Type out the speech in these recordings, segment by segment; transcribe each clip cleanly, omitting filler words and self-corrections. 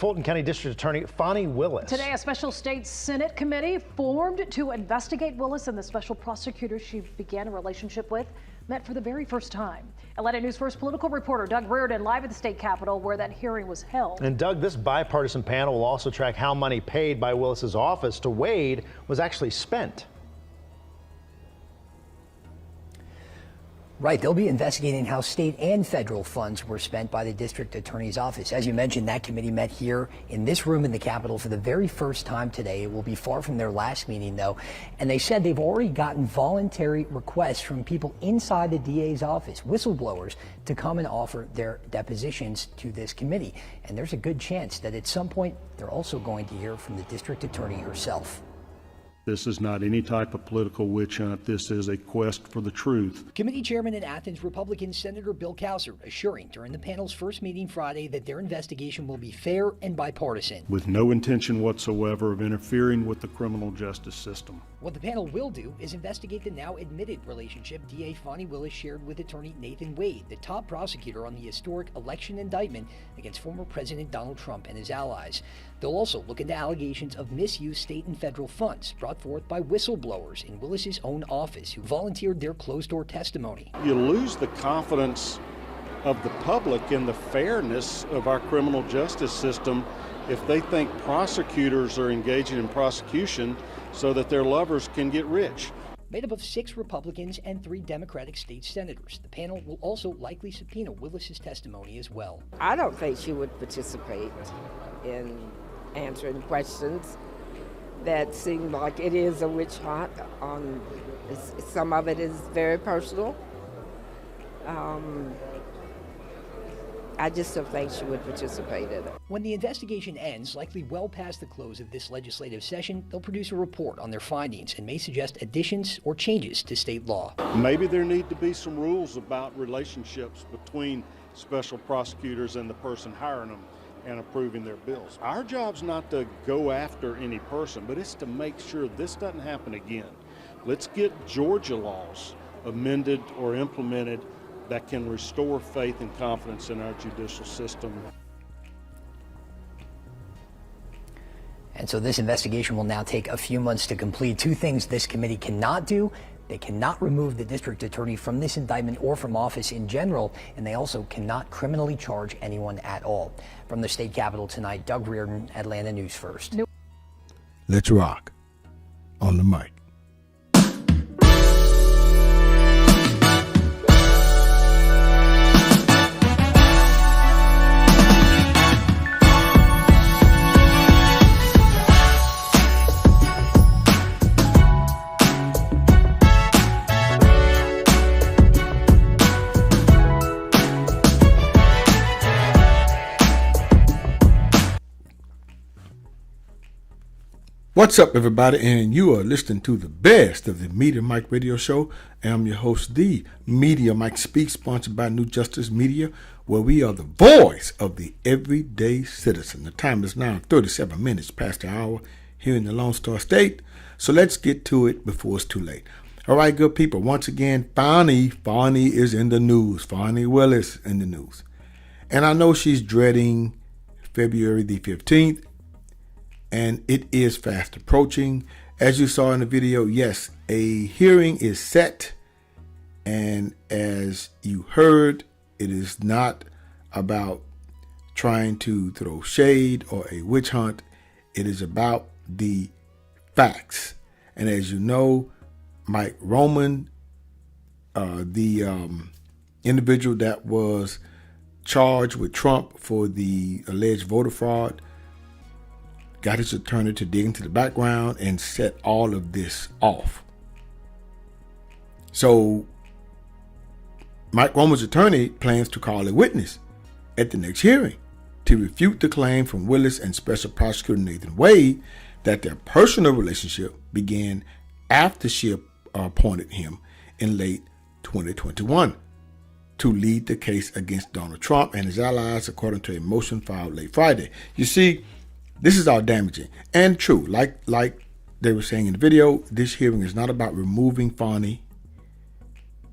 Fulton County District Attorney Fani Willis. Today, a special state Senate committee formed to investigate Willis and the special prosecutor she began a relationship with met for the very first time. Atlanta News First political reporter Doug Reardon live at the state capitol where that hearing was held. And Doug, this bipartisan panel will also track how money paid by Willis's office to Wade was actually spent. Right, they'll be investigating how state and federal funds were spent by the district attorney's office. As you mentioned, that committee met here in this room in the Capitol for the very first time today. It will be far from their last meeting, though. And they said they've already gotten voluntary requests from people inside the DA's office, whistleblowers, to come and offer their depositions to this committee. And there's a good chance that at some point they're also going to hear from the district attorney herself. This is not any type of political witch hunt. This is a quest for the truth. Committee Chairman in Athens, Republican Senator Bill Cowser, assuring during the panel's first meeting Friday that their investigation will be fair and bipartisan, With no intention whatsoever of interfering with the criminal justice system. What the panel will do is investigate the now admitted relationship DA Fani Willis shared with attorney Nathan Wade, the top prosecutor on the historic election indictment against former President Donald Trump and his allies. They'll also look into allegations of misused state and federal funds brought forth by whistleblowers in Willis's own office who volunteered their closed-door testimony. You lose the confidence of the public in the fairness of our criminal justice system if they think prosecutors are engaging in prosecution so that their lovers can get rich. Made up of 6 Republicans and 3 Democratic state senators, the panel will also likely subpoena Willis's testimony as well. I don't think she would participate in answering questions that seem like it is a witch hunt. Some of it is very personal. I just don't think she would participate in it. When the investigation ends, likely well past the close of this legislative session, they'll produce a report on their findings and may suggest additions or changes to state law. Maybe there need to be some rules about relationships between special prosecutors and the person hiring them and approving their bills. Our job's not to go after any person, but it's to make sure this doesn't happen again. Let's get Georgia laws amended or implemented that can restore faith and confidence in our judicial system. And so this investigation will now take a few months to complete. 2 things this committee cannot do. They cannot remove the district attorney from this indictment or from office in general, and they also cannot criminally charge anyone at all. From the state capitol tonight, Doug Reardon, Atlanta News First. Let's rock on the mic. What's up, everybody, and you are listening to the best of the Media Mike Radio Show. I'm your host, the Media Mike Speaks, sponsored by New Justice Media, where we are the voice of the everyday citizen. The time is now 37 minutes past the hour here in the Lone Star State, so let's get to it before it's too late. All right, good people, once again, Fani is in the news. Fani Willis in the news. And I know she's dreading February the 15th. And it is fast approaching. As you saw in the video, yes, a hearing is set. And as you heard, it is not about trying to throw shade or a witch hunt. It is about the facts. And as you know, Mike Roman, the individual that was charged with Trump for the alleged voter fraud, got his attorney to dig into the background and set all of this off. So Mike Roman's attorney plans to call a witness at the next hearing to refute the claim from Willis and Special Prosecutor Nathan Wade that their personal relationship began after she appointed him in late 2021 to lead the case against Donald Trump and his allies, according to a motion filed late Friday. You see, this is all damaging and true. Like they were saying in the video, this hearing is not about removing Fani.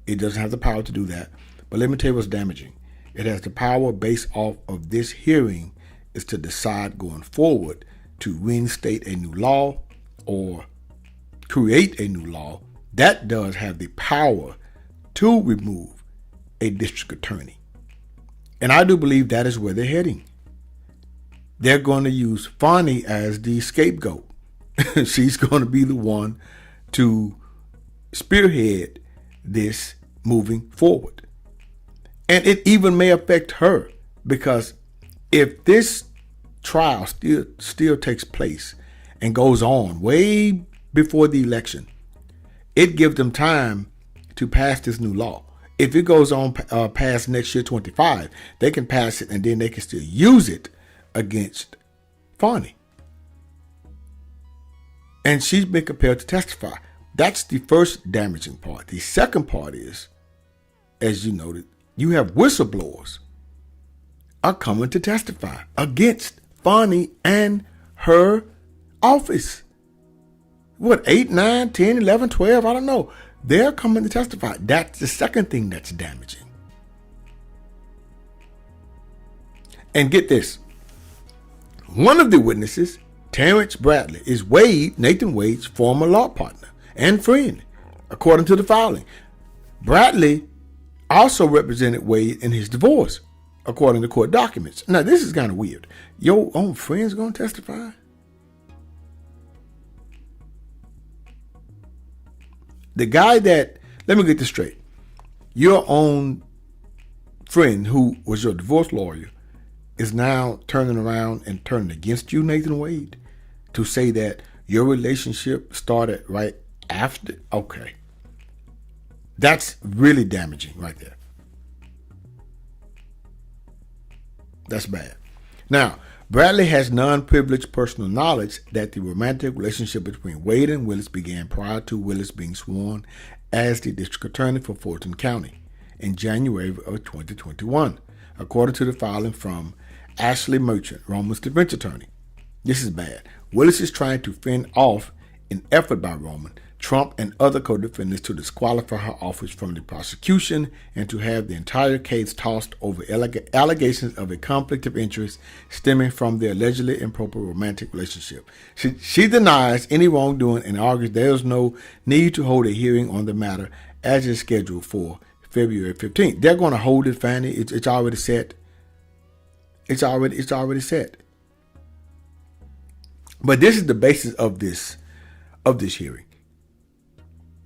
It doesn't have the power to do that. But let me tell you what's damaging. It has the power based off of this hearing is to decide going forward to reinstate a new law or create a new law, that does have the power to remove a district attorney. And I do believe that is where they're heading. They're going to use Fani as the scapegoat. She's going to be the one to spearhead this moving forward. And it even may affect her, because if this trial still takes place and goes on way before the election, it gives them time to pass this new law. If it goes on past next year, 25, they can pass it and then they can still use it against Fani. And she's been compelled to testify. That's the first damaging part. The second part is, as you noted, you have whistleblowers are coming to testify against Fani and her office. What, 8, 9, 10, 11, 12, I don't know. They're coming to testify. That's the second thing that's damaging. And get this. One of the witnesses, Terrence Bradley, is Nathan Wade's former law partner and friend, according to the filing. Bradley also represented Wade in his divorce, according to court documents. Now, this is kind of weird. Your own friend's going to testify? The guy that, let me get this straight. Your own friend who was your divorce lawyer is now turning around and turning against you, Nathan Wade, to say that your relationship started right after. Okay. That's really damaging right there. That's bad. Now, Bradley has non-privileged personal knowledge that the romantic relationship between Wade and Willis began prior to Willis being sworn as the district attorney for Fulton County in January of 2021, according to the filing from Ashley Merchant, Roman's defense attorney. This is bad. Willis is trying to fend off an effort by Roman, Trump, and other co-defendants to disqualify her office from the prosecution and to have the entire case tossed over allegations of a conflict of interest stemming from their allegedly improper romantic relationship. She denies any wrongdoing and argues there is no need to hold a hearing on the matter as is scheduled for February 15th. They're going to hold it, Fanny. It's already set. It's already set. But this is the basis of this hearing.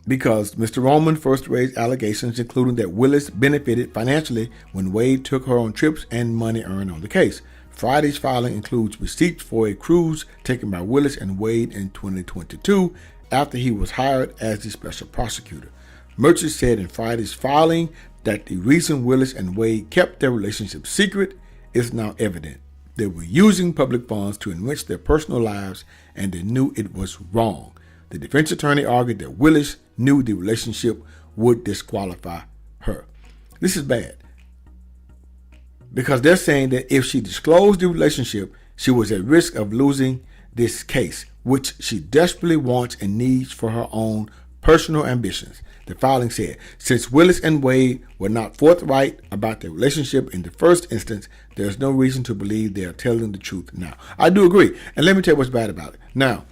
Because Mr. Roman first raised allegations including that Willis benefited financially when Wade took her on trips and money earned on the case. Friday's filing includes receipts for a cruise taken by Willis and Wade in 2022 after he was hired as the special prosecutor. Merchant said in Friday's filing that the reason Willis and Wade kept their relationship secret is now evident. They were using public funds to enrich their personal lives and they knew it was wrong. The defense attorney argued that Willis knew the relationship would disqualify her. This is bad because they're saying that if she disclosed the relationship, she was at risk of losing this case, which she desperately wants and needs for her own personal ambitions. The filing said, since Willis and Wade were not forthright about their relationship in the first instance, there's no reason to believe they are telling the truth now. I do agree. And let me tell you what's bad about it. Now,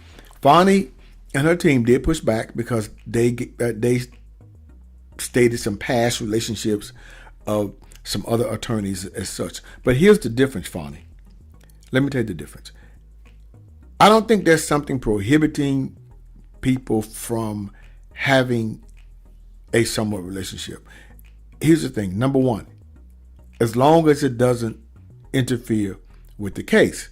Fani and her team did push back because they stated some past relationships of some other attorneys as such. But here's the difference, Fani. Let me tell you the difference. I don't think there's something prohibiting people from having a somewhat relationship. Here's the thing. Number one, as long as it doesn't interfere with the case.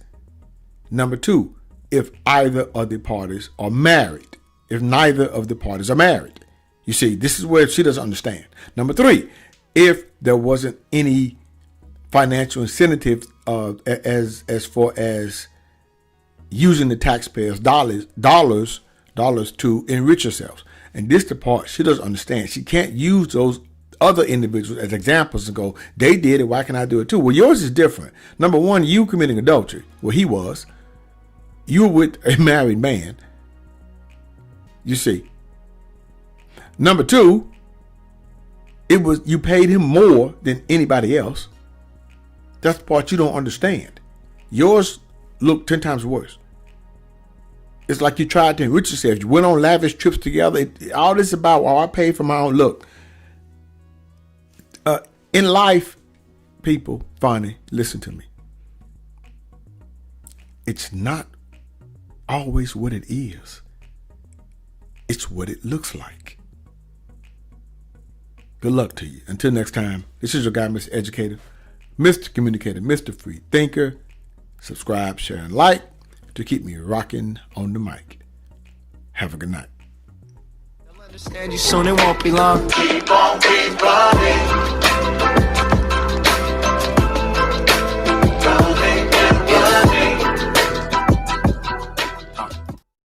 Number two, if either of the parties are married. If neither of the parties are married. You see, this is where she doesn't understand. Number three, if there wasn't any financial incentive as far as using the taxpayers' dollars to enrich yourselves. And this the part she doesn't understand. She can't use those other individuals as examples and go, they did it, why can't I do it too? Well, yours is different. Number one, you committing adultery. Well, he was. You were with a married man. You see. Number two, it was you paid him more than anybody else. That's the part you don't understand. yours look 10 times worse. It's like you tried to enrich yourself. You went on lavish trips together. All this about, I paid for my own look. In life, people, Fani, listen to me. It's not always what it is. It's what it looks like. Good luck to you. Until next time, this is your guy, Mr. Educator, Mr. Communicator, Mr. Free Thinker. Subscribe, share, and like to keep me rocking on the mic. Have a good night. Understand you soon, it won't be long. Keep on, keep running.